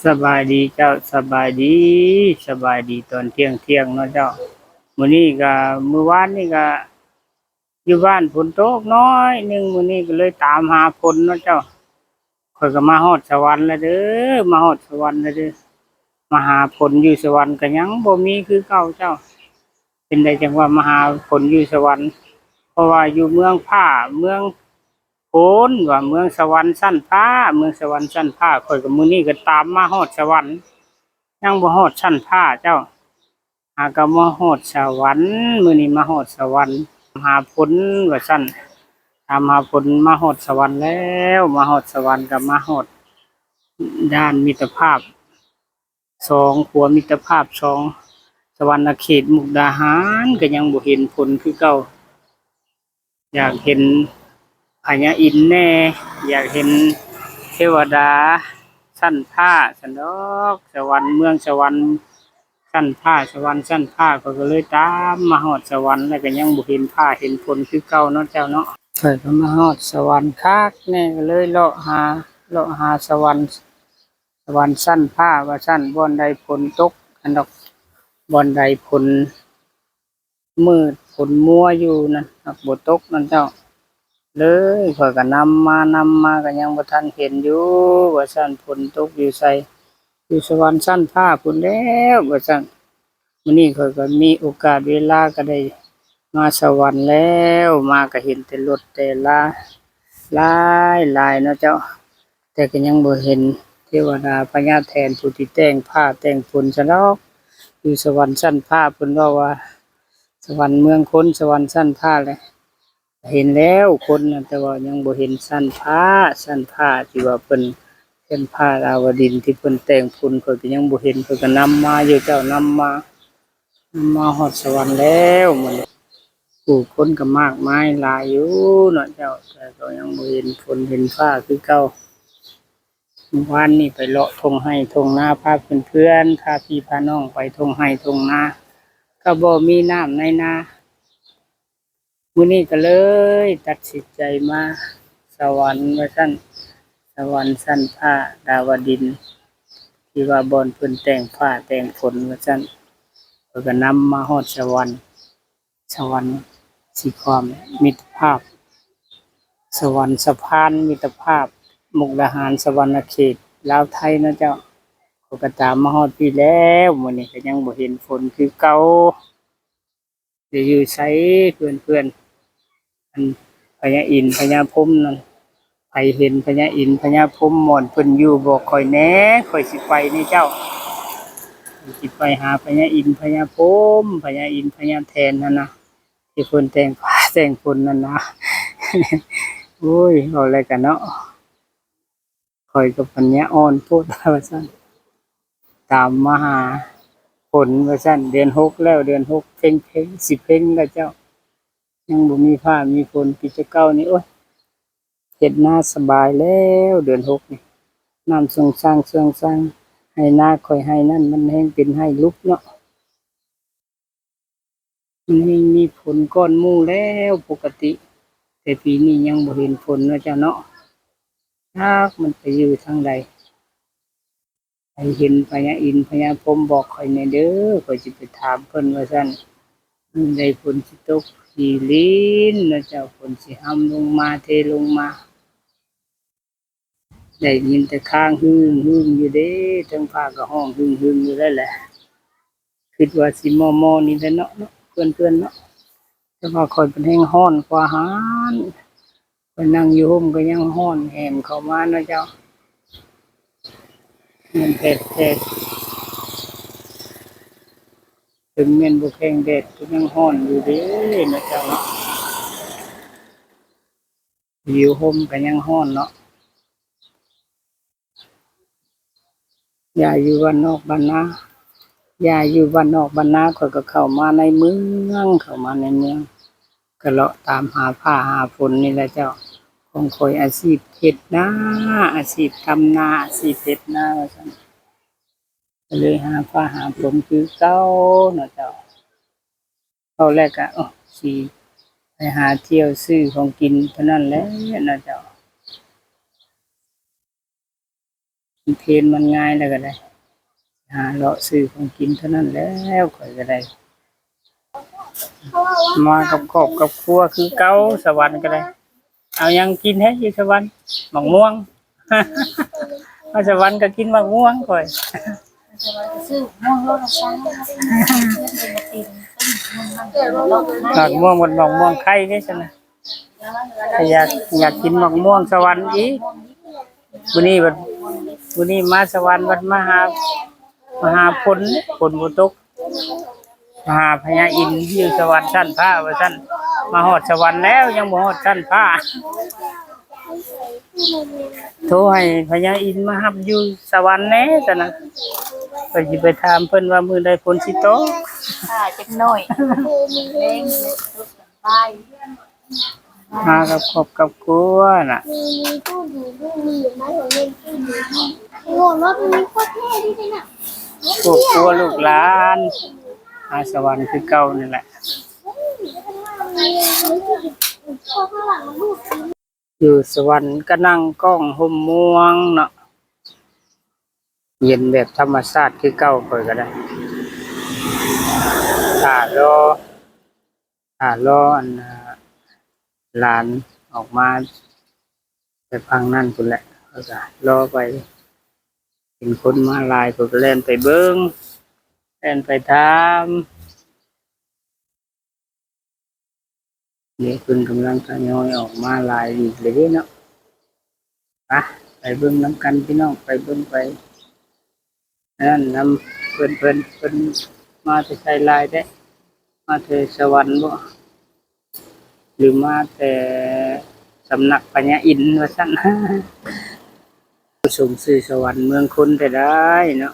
สบายดีเจ้าสบายดีสบายดีตอนเที่ยงเนาะเจ้ามื้อนี้ก็มื้อวานนี่ก็อยู่บ้านฝนตกน้อยหนึงมื้อนี้ก็เลยตามหาฝนเนาะเจ้าข้อยก็มาฮอดสวรรค์แล้วเด้อมาฮอดสวรรค์แล้วเด้อมาหาฝนอยู่สวรรค์ก็ยังบ่มีคือเก่าเจ้าเป็นได้จังว่ามาหาฝนอยู่สวรรค์เพราะว่าอยู่เมืองผ้าเมืองโพนว่าเมืองสวรรค์ชั้นฟ้าเมืองสวรรค์ชั้นฟ้าข้อยก็มื้อนี้ก็ตามมาฮอดสวรรค์ ยังบ่ฮอดชั้นฟ้าเจ้าหากะมาฮอดสวรรค์มื้อนี้มาฮอดสวรรค์หาผลว่าซั่นตามหาผลมาฮอดสวรรค์แล้วมาฮอดสวรรค์ก็มาฮอดด้านมิตรภาพสองขัวมิตรภาพสองสวรรณเขตมุกดาหารก็ยังบ่เห็นผลคือเก่าอยากเห็นพญาอินทร์แน่อยากเห็นเทวดาชั้นฟ้าซั้นดอกสวรรค์เมืองสวรรค์ ชั้นผ้าสวรรค์ชั้นผ้าก็เลยตามมาฮอดสวรรค์แล้วก็ยังบ่เห็นผ้าเห็นผลคือเก่าเนาะเจ้าเนาะข้อยก็มาฮอดสวรรค์คักแน่ก็เลยเลาะหาสวรรค์สวรรค์ชั้นผ้าว่าชั้นบ่อนใดฝนตกอันดอกบ่อนใดฝนมืดฝนมัวอยู่นั่นหักบ่ตกนั่นเจ้าเลยข้อยก็นำมาก็ยังบ่ทันเห็นอยู่ว่าชั้นฝนตกอยู่ไสอยู่สวรรค์ชั้นฟ้าพู้นแล้วว่าซั่น มื้อนี้ข้อยก็มีโอกาสเวลาก็ได้มาสวรรค์แล้วมาก็เห็นแต่รถแต่ลาหลายเนาะเจ้าแต่ก็ยังบ่เห็นเทวดาพญาแทนผู้ที่แต่งผ้าแต่งฝนซะดอกอยู่สวรรค์ชั้นฟ้าเพิ่นเว้าว่าสวรรค์เมืองคนสวรรค์ชั้นฟ้าแหละเห็นแล้วคนน่ะแต่ว่ายังบ่เห็นชั้นฟ้าที่ว่าเพิ่นเป็นผ้าดาวดึงส์ที่เพิ่นแต่งฝนข้อยก็ยังบ่เห็นเพิ่นก็นำมาอยู่เจ้านำมาฮอดสวรรค์แล้วมื้อนี้ผู้คนก็มากมายหลายอยู่เนาะเจ้าแต่ก็ยังบ่เห็นฝนเห็นฟ้าคือเก่าเมื่อวานนี้ไปเลาะทุ่งไร่ทุ่งนาพาเพื่อนๆพาพี่พาน้องไปทุ่งไร่ทุ่งนาก็บ่มีน้ำในนามื้อนี้ก็เลยตัดสินใจมาสวรรค์ว่าซั่นสวรรค์ชั้นฟ้าดาวดึงส์ที่ว่าบ่อนเพิ่นแต่งฟ้าแต่งฝนว่าซั่น เพิ่นก็นำมาฮอดสวรรค์สิความมิตรภาพสวรรค์สะพานมิตรภาพมุกดาหารสวรรณเขตลาวไทยเนาะเจ้าเขาก็ตามมาฮอดพี่แล้วมื้อนี้ก็ยังบ่เห็นฝนคือเก่าสิอยู่ไสเพื่อนๆอันพญาอินทร์พญาพรหมนั่นไผเห็นพญาอินทร์พญาพรหมม่อนเพิ่นอยู่บอกข้อยแหน่ข้อยสิไปนี่เจ้า สิไปหาพญาอินทร์พญาพรหมพญาอินทร์พญาแทนนั่นนะที่เพิ่นแต่งฟ้าแต่งฝนนั่นนะโอ้ยเอาอะไรกันเนาะข้อยกับปัญญาอ่อนโพดว่าซั่นตามมาหาฝนว่าซั่นเดือนหกแล้วเดือนหกเพ็งสิเพ็งแล้วเจ้ายังบ่มีฟ้ามีฝนปีจะเก่านี่โอ้ยเฮ็ดนาสบายแล้วเดือนหกนี่น้ำเชิงสร้างให้นาค่อยให้นั่นมันแห้งเป็นให้ลุกเนาะ มันมีฝนก้อนหมู่แล้วปกติแต่ปีนี้ยังบ่เห็นฝนว่าจ้ะเนาะจักมันไปอยู่ทางใดให้เห็นพญาอินทร์พญาพรหมบอกข้อยแหน่เด้อข้อยสิไปถามเพิ่นว่าซั่นมื้อใดฝนสิตกสิลิ้นว่าเจ้าฝนสิห่ำลงมาเทลงมาได้ยินแต่ค้างฮึ่มอยู่เด้เทิงฟ้าก็ร้องฮึ่มอยู่แล้วแหละคิดว่าสิม้อๆนี่แหละเนาะเพื่อนๆเนาะแต่ว่าข้อยเป็นแฮ่งร้อนกว่าหานไปนั่งอยู่ร่มก็ยังร้อนแหมเข้ามาเนาะเจ้ามันแดดถึงแม่นบ่แข็งแดดก็ยังร้อนอยู่เด้เนาะเจ้าเนาะอยู่ร่มก็ยังร้อนเนาะอย่าอยู่บ้านนอกบ้านนาอย่าอยู่บ้านนอกบ้านนาข้อยก็เข้ามาในเมืองก็เลาะตามหาผ้าหาฝนนี่แหละเจ้าของข้อยอาชีพเฮ็ดนาอาชีพทำนาอาชีพเฮ็ดนาว่าซั่นก็เลยหาผ้าหาฝนคือเก่าเนาะเจ้าตอนแรกก็สิไปหาเที่ยวซื้อของกินเท่านั้นแหละนะเจ้า มันเพลนมันง่ายแล้วก็ได้หาเลาะซื้อของกินเท่านั้นแล้วข่อยก็ได้มากับครอบกับครัวคือเก่าสวรรค์ก็ได้เอายังกินให้อยู่สวรรค์หมกม่วง มาสวรรค์ก็กินหมกม่วงข่อย ซื้อม่วงโลละ3หมกม่วงบนหมกม่วงไข่นี่ใช่ไหมถ้าอยากกินหมกม่วงสวรรค์อีกวันนี้มาสวรรค์วัดมหาพลบุตกมหาพญาอินทร์อยู่สวรรค์ชั้นฟ้าว่าชั้นมาฮอดสวรรค์แล้วยังบ่ฮอดชั้นฟ้าโทรให้พญาอินทร์มารับอยู่สวรรค์แหน่จ้ะนะก็สิไปถามเพิ่นว่ามื้อใดฝนสิตก ค่ะจักหน่อยเร่งไป มากับครอบกับครัวน่ะ มีตู้ดีตู้มีอยู่นะผมเล่นตู้ดีโอ้รถมันโคตรเท่ดีเลยน่ะ ครอบครัวลูกหลานมาสวรรค์คือเก่านี่แหละ ชอบข้างหลังลูก อยู่สวรรค์ก็นั่งกล้องห่มม่วงเนาะเย็นแบบธรรมชาติคือเก่าค่อยก็ได้ถ้ารออันหลานออกมาไปฟังนั่นพุ่นแหละแล้วก็รอไปเห็นคนมาหลายก็เล่นไปเบิ่งเล่นไปถามนี่เพิ่นกำลังทยอยออกมาหลายอีกเลยเนาะไปเบิ่งน้ำกันพี่น้องไปเบิ่งไปนั่นนำเพิ่นมาแต่ใส่ลายได้มาแต่สวรรค์บ่หรือมาแต่สำนักพญาอินทร์ว่าซั่น สมชื่อสวรรค์เมืองคนแต่ได้เนาะ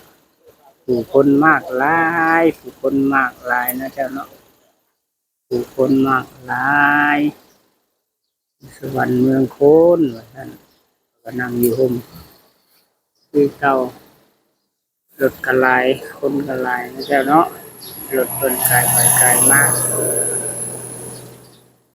ผู้คนมากหลายผู้คนมากหลายนะเจ้าเนาะผู้คนมากหลายสวรรค์เมืองคนว่าซั่นก็นั่งอยู่ห่มคือเก่ารถก็หลายคนก็หลายนะเจ้าเนาะรถเพิ่นกายไปกายมา